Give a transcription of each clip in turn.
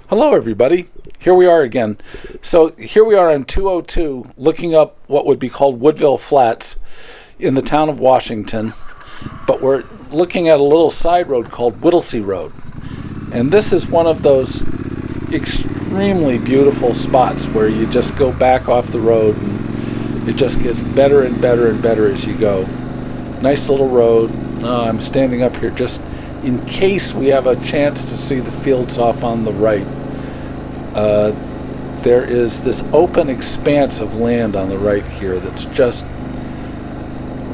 Hello everybody, here we are again. So here we are on 202 looking up what would be called Woodville Flats in the town of Washington, but we're looking at a little side road called Whittlesey Rd. And this is one of those extremely beautiful spots where you just go back off the road and it just gets better and better and better as you go. Nice little road. I'm standing up here just in case we have a chance to see the fields off on the right. There is this open expanse of land on the right here that's just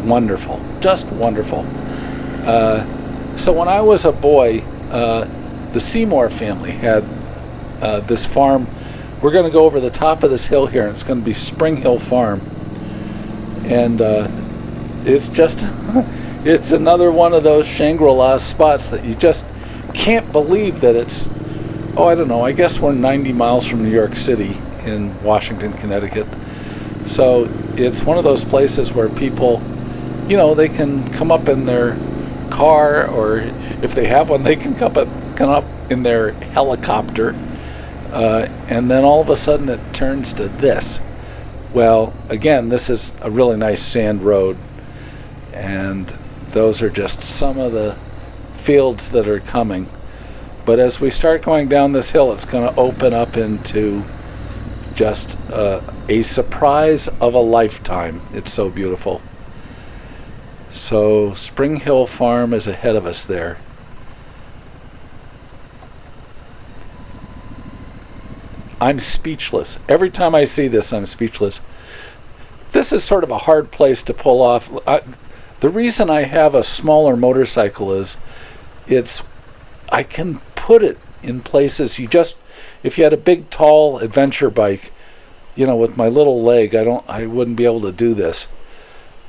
wonderful, just wonderful. So when I was a boy, the Seymour family had this farm. We're going to go over the top of this hill here, and it's going to be Spring Hill Farm. And it's just, it's another one of those Shangri-La spots that you just can't believe that it's, I don't know, I guess we're 90 miles from New York City in Washington, Connecticut. So it's one of those places where people, they can come up in their car, or if they have one, they can come up in their helicopter. And then all of a sudden it turns to this. Well, again, this is a really nice sand road, and those are just some of the fields that are coming. But as we start going down this hill, it's going to open up into just a surprise of a lifetime. It's so beautiful. So Spring Hill Farm is ahead of us there. I'm speechless. Every time I see this, I'm speechless. This is sort of a hard place to pull off. The reason I have a smaller motorcycle is I can put it in places if you had a big, tall adventure bike, with my little leg, I wouldn't be able to do this.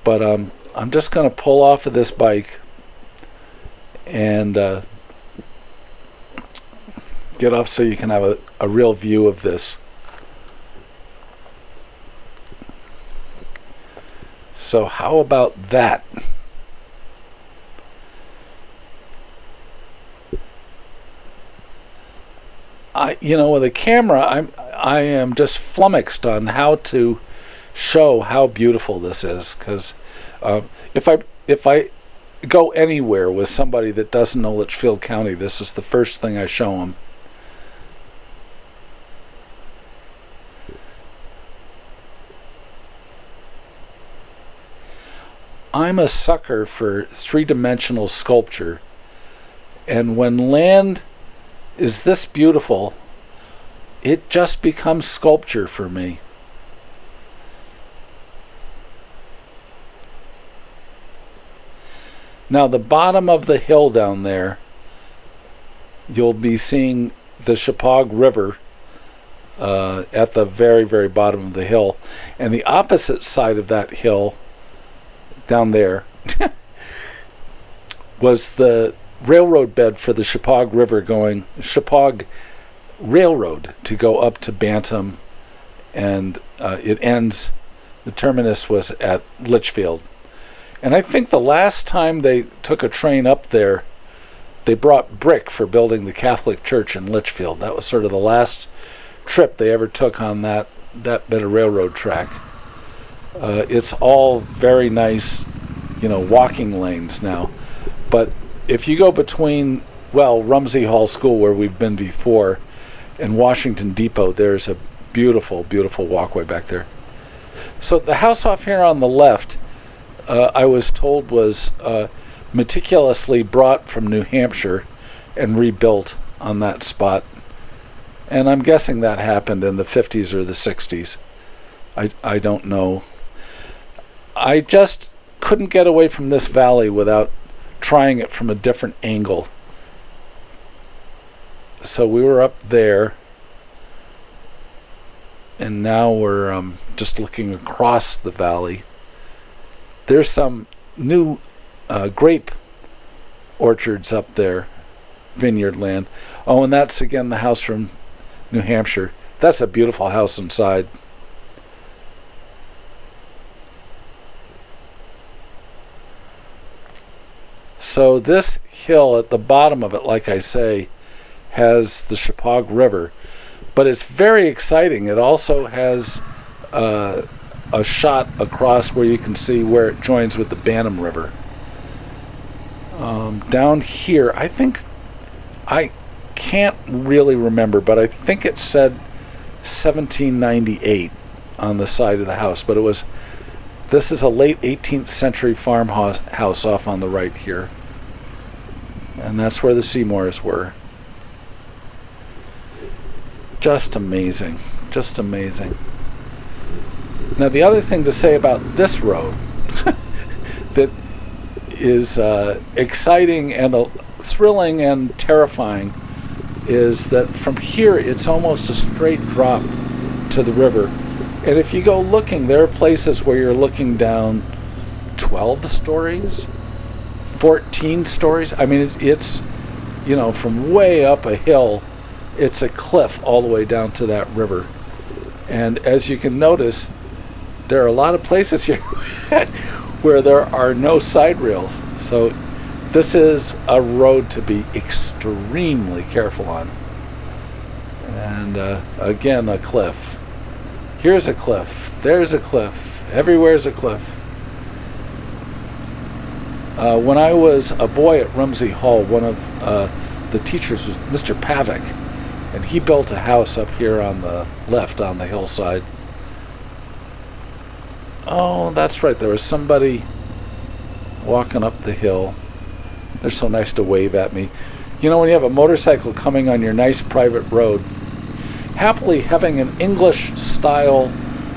But I'm just going to pull off of this bike and get off so you can have a real view of this. So how about that? With a camera, I am just flummoxed on how to show how beautiful this is, because if I go anywhere with somebody that doesn't know Litchfield County, this is the first thing I show them. I'm a sucker for three-dimensional sculpture, and when land is this beautiful, it just becomes sculpture for me. Now, the bottom of the hill down there, you'll be seeing the Shearer River at the very, very bottom of the hill. And the opposite side of that hill, down there, was the railroad bed for the Shearer River Shearer Railroad to go up to Bantam, and the terminus was at Litchfield. And I think the last time they took a train up there, they brought brick for building the Catholic Church in Litchfield. That was sort of the last trip they ever took on that bit of railroad track. It's all very nice, walking lanes now. But if you go between, Rumsey Hall School, where we've been before, and Washington Depot, there's a beautiful, beautiful walkway back there. So the house off here on the left, I was told was meticulously brought from New Hampshire and rebuilt on that spot. And I'm guessing that happened in the 50s or the 60s. I don't know. I just couldn't get away from this valley without trying it from a different angle. So we were up there, and now we're just looking across the valley. There's some new grape orchards up there, vineyard land. Oh, and that's again the house from New Hampshire. That's a beautiful house inside. So this hill at the bottom of it, like I say, has the Sheapaug River, but it's very exciting. It also has a shot across where you can see where it joins with the Bantam River. Down here, I can't really remember, but I think it said 1798 on the side of the house, but this is a late 18th century farmhouse off on the right here. And that's where the Seymours were. Just amazing. Just amazing. Now, the other thing to say about this road that is exciting and thrilling and terrifying is that from here it's almost a straight drop to the river. And if you go looking, there are places where you're looking down 12 stories, 14 stories. I mean, it's, from way up a hill, it's a cliff all the way down to that river. And as you can notice, there are a lot of places here where there are no side rails. So this is a road to be extremely careful on. And again, a cliff. Here's a cliff. There's a cliff. Everywhere's a cliff. When I was a boy at Rumsey Hall, one of the teachers was Mr. Pavick, and he built a house up here on the left on the hillside. Oh, that's right. There was somebody walking up the hill. They're so nice to wave at me. When you have a motorcycle coming on your nice private road, happily having an English-style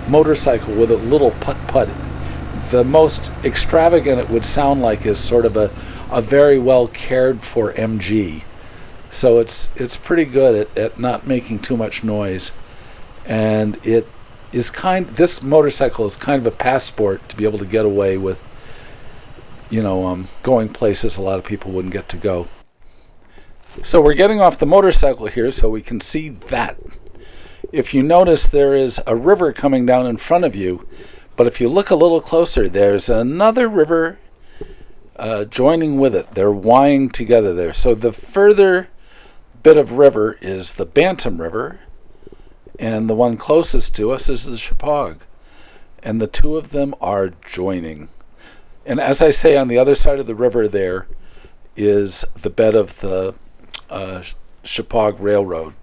motorcycle with a little putt-putt, the most extravagant it would sound like is sort of a very well cared for MG. So it's pretty good at not making too much noise. And this motorcycle is kind of a passport to be able to get away with, going places a lot of people wouldn't get to go. So we're getting off the motorcycle here so we can see that. If you notice, there is a river coming down in front of you, but if you look a little closer, there's another river joining with it. They're wying together there. So the further bit of river is the Bantam River, and the one closest to us is the Sheapaug. And the two of them are joining. And as I say, on the other side of the river there is the bed of the Sheapaug Railroad.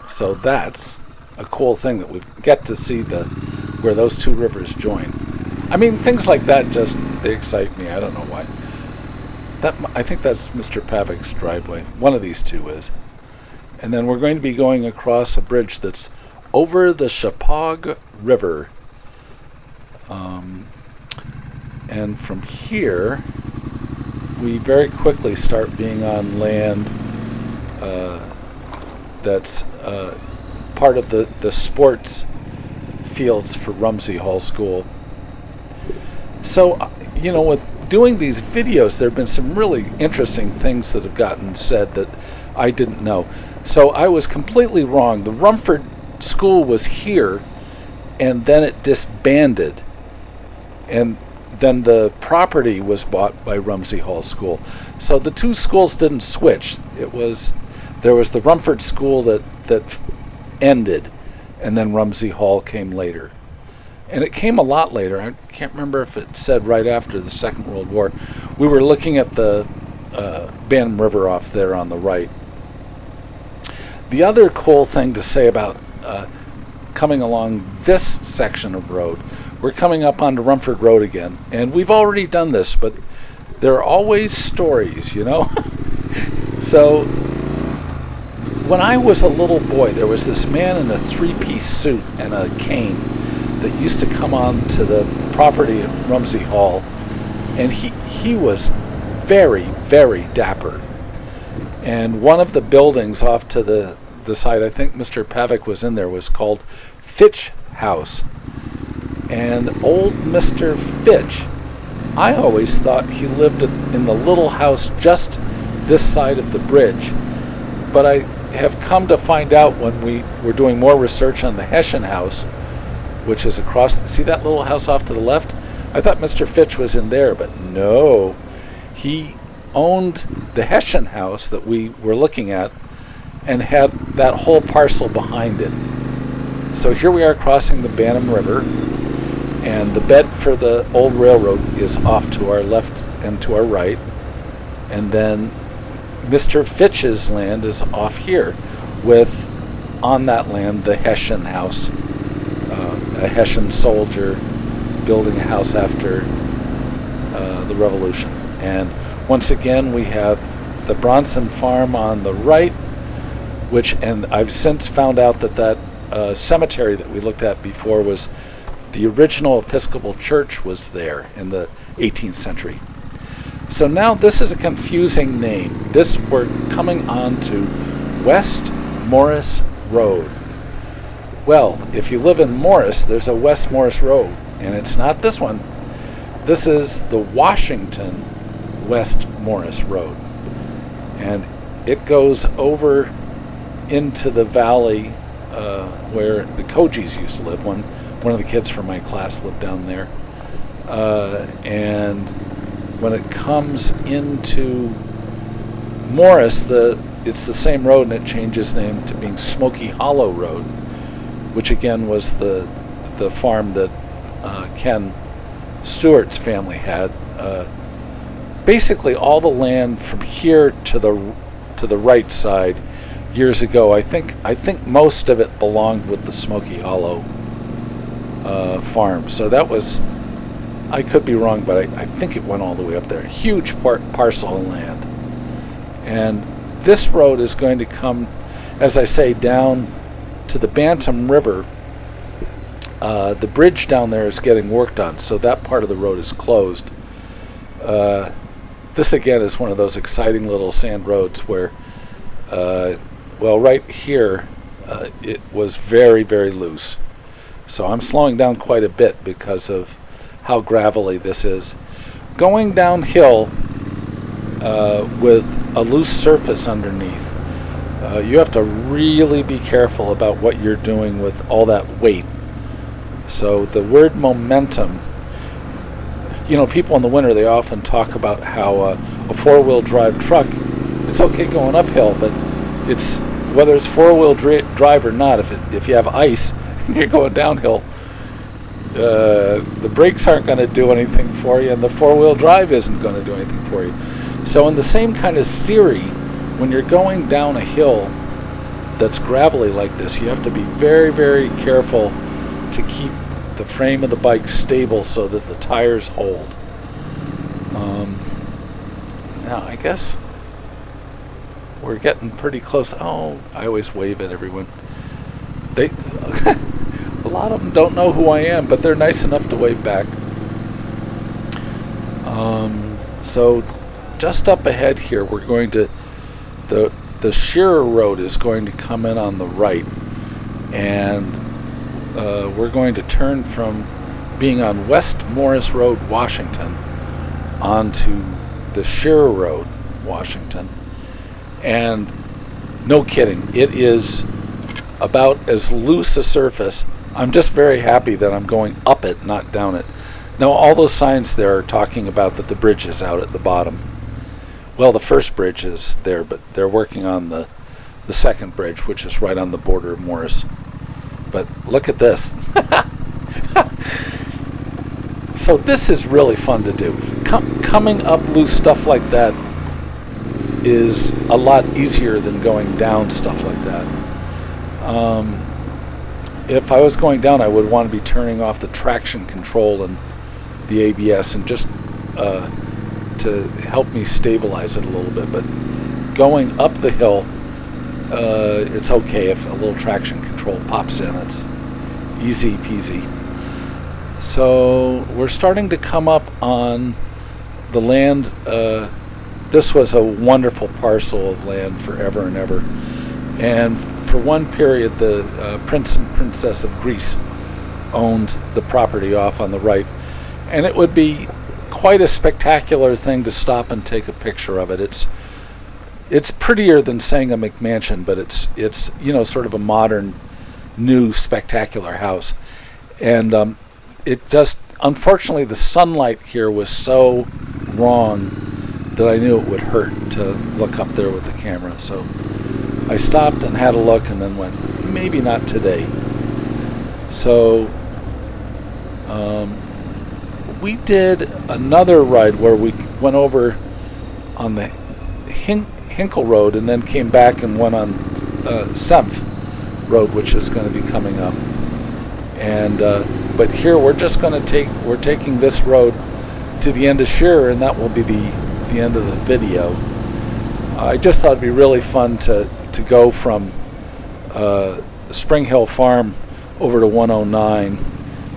So that's a cool thing that we get to see where those two rivers join. I mean, things like that they excite me. I don't know why. I think that's Mr. Pavick's driveway. One of these two is. And then we're going to be going across a bridge that's over the Sheapaug River. And from here, we very quickly start being on land that's part of the sports fields for Rumsey Hall School. So, with doing these videos, there have been some really interesting things that have gotten said that I didn't know. So I was completely wrong. The Rumford School was here, and then it disbanded. And then the property was bought by Rumsey Hall School. So the two schools didn't switch. There was the Rumford School that ended, and then Rumsey Hall came later. And it came a lot later. I can't remember if it said right after the Second World War. We were looking at the Bantam River off there on the right. The other cool thing to say about coming along this section of road, we're coming up onto Rumford Rd again. And we've already done this, but there are always stories, So when I was a little boy, there was this man in a three-piece suit and a cane that used to come on to the property at Rumsey Hall, and he was very, very dapper. And one of the buildings off to the side, I think Mr. Pavick was in there, was called Fitch House. And old Mr. Fitch, I always thought he lived in the little house just this side of the bridge. But I have come to find out when we were doing more research on the Hessian house, which is across, see that little house off to the left? I thought Mr. Fitch was in there, but no. He owned the Hessian house that we were looking at and had that whole parcel behind it. So here we are crossing the Bantam River, and the bed for the old railroad is off to our left and to our right, and then Mr. Fitch's land is off here with, on that land, the Hessian house, a Hessian soldier building a house after the Revolution. And once again, we have the Bronson farm on the right, and I've since found out that cemetery that we looked at before was the original Episcopal church was there in the 18th century. So now this is a confusing name. We're coming on to West Morris Road. Well, if you live in Morris, there's a West Morris Road, and it's not this one. This is the Washington West Morris Road, and it goes over into the valley where the Kojis used to live. One of the kids from my class lived down there, and when it comes into Morris, it's the same road, and it changes name to being Smoky Hollow Road, which again was the farm that Ken Stewart's family had. Basically, all the land from here to the right side years ago, I think most of it belonged with the Smoky Hollow farm. So that was, I could be wrong, but I think it went all the way up there. A huge parcel of land. And this road is going to come, as I say, down to the Bantam River. The bridge down there is getting worked on, so that part of the road is closed. This again is one of those exciting little sand roads where, right here, it was very, very loose. So I'm slowing down quite a bit because of how gravelly this is. Going downhill with a loose surface underneath, you have to really be careful about what you're doing with all that weight. So the word momentum, people in the winter, they often talk about how a four-wheel drive truck, it's okay going uphill, but it's whether it's four-wheel drive or not, if you have ice and you're going downhill, the brakes aren't going to do anything for you, and the four-wheel drive isn't going to do anything for you. So in the same kind of theory, when you're going down a hill that's gravelly like this, you have to be very, very careful to keep the frame of the bike stable so that the tires hold. Now, I guess we're getting pretty close. Oh, I always wave at everyone. A lot of them don't know who I am, but they're nice enough to wave back. So just up ahead here, we're going to, the Shearer Road is going to come in on the right, and we're going to turn from being on West Morris Road, Washington, onto the Shearer Road, Washington. And no kidding, it is about as loose a surface. I'm just very happy that I'm going up it, not down it. Now, all those signs there are talking about that the bridge is out at the bottom. Well, the first bridge is there, but they're working on the second bridge, which is right on the border of Morris. But look at this. So this is really fun to do. Coming up loose stuff like that is a lot easier than going down stuff like that. If I was going down, I would want to be turning off the traction control and the ABS and just to help me stabilize it a little bit. But going up the hill, it's okay if a little traction control pops in. It's easy peasy. So we're starting to come up on the land. This was a wonderful parcel of land forever and ever. And for one period, the Prince and Princess of Greece owned the property off on the right. And it would be quite a spectacular thing to stop and take a picture of it. It's prettier than saying a McMansion, but it's sort of a modern, new, spectacular house. And it just, unfortunately, the sunlight here was so wrong that I knew it would hurt to look up there with the camera. So I stopped and had a look and then went, maybe not today. So we did another ride where we went over on the Hinkle Road and then came back and went on Semph Road, which is going to be coming up. And but here we're taking this road to the end of Shearer, and that will be the end of the video. I just thought it'd be really fun to go from Spring Hill Farm over to 109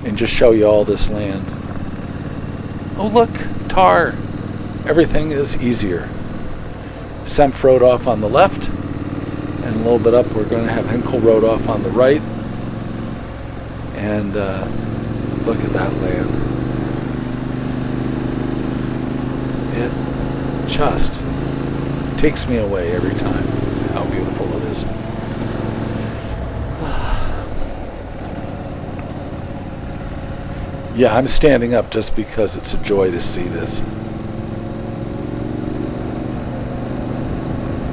and just show you all this land. Oh look, tar. Everything is easier. Semph Road off on the left, and a little bit up we're going to have Hinkle Road off on the right. And look at that land. It just takes me away every time, how beautiful it is. Yeah, I'm standing up just because it's a joy to see this.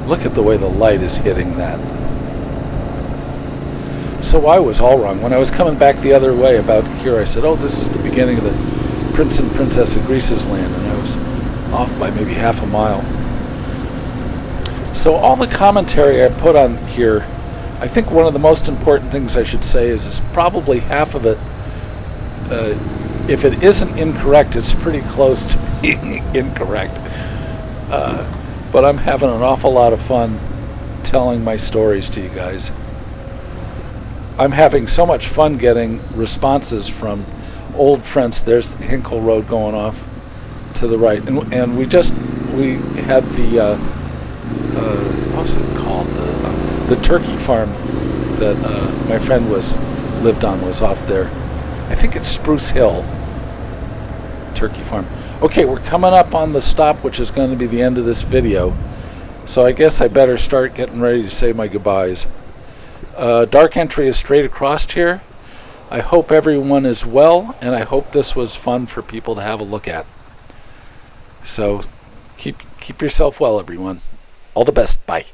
Look at the way the light is hitting that. So I was all wrong. When I was coming back the other way about here, I said, oh, this is the beginning of the Prince and Princess of Greece's land, and I was off by maybe half a mile. So all the commentary I put on here, I think one of the most important things I should say is probably half of it, if it isn't incorrect, it's pretty close to being incorrect. But I'm having an awful lot of fun telling my stories to you guys. I'm having so much fun getting responses from old friends. There's Hinkle Road going off to the right, and we had the what's it called, the turkey farm that my friend lived on was off there. I think it's Spruce Hill Turkey Farm. Okay, we're coming up on the stop, which is going to be the end of this video, so I guess I better start getting ready to say my goodbyes. Dark entry is straight across here. I hope everyone is well, and I hope this was fun for people to have a look at. So keep yourself well, everyone. All the best. Bye.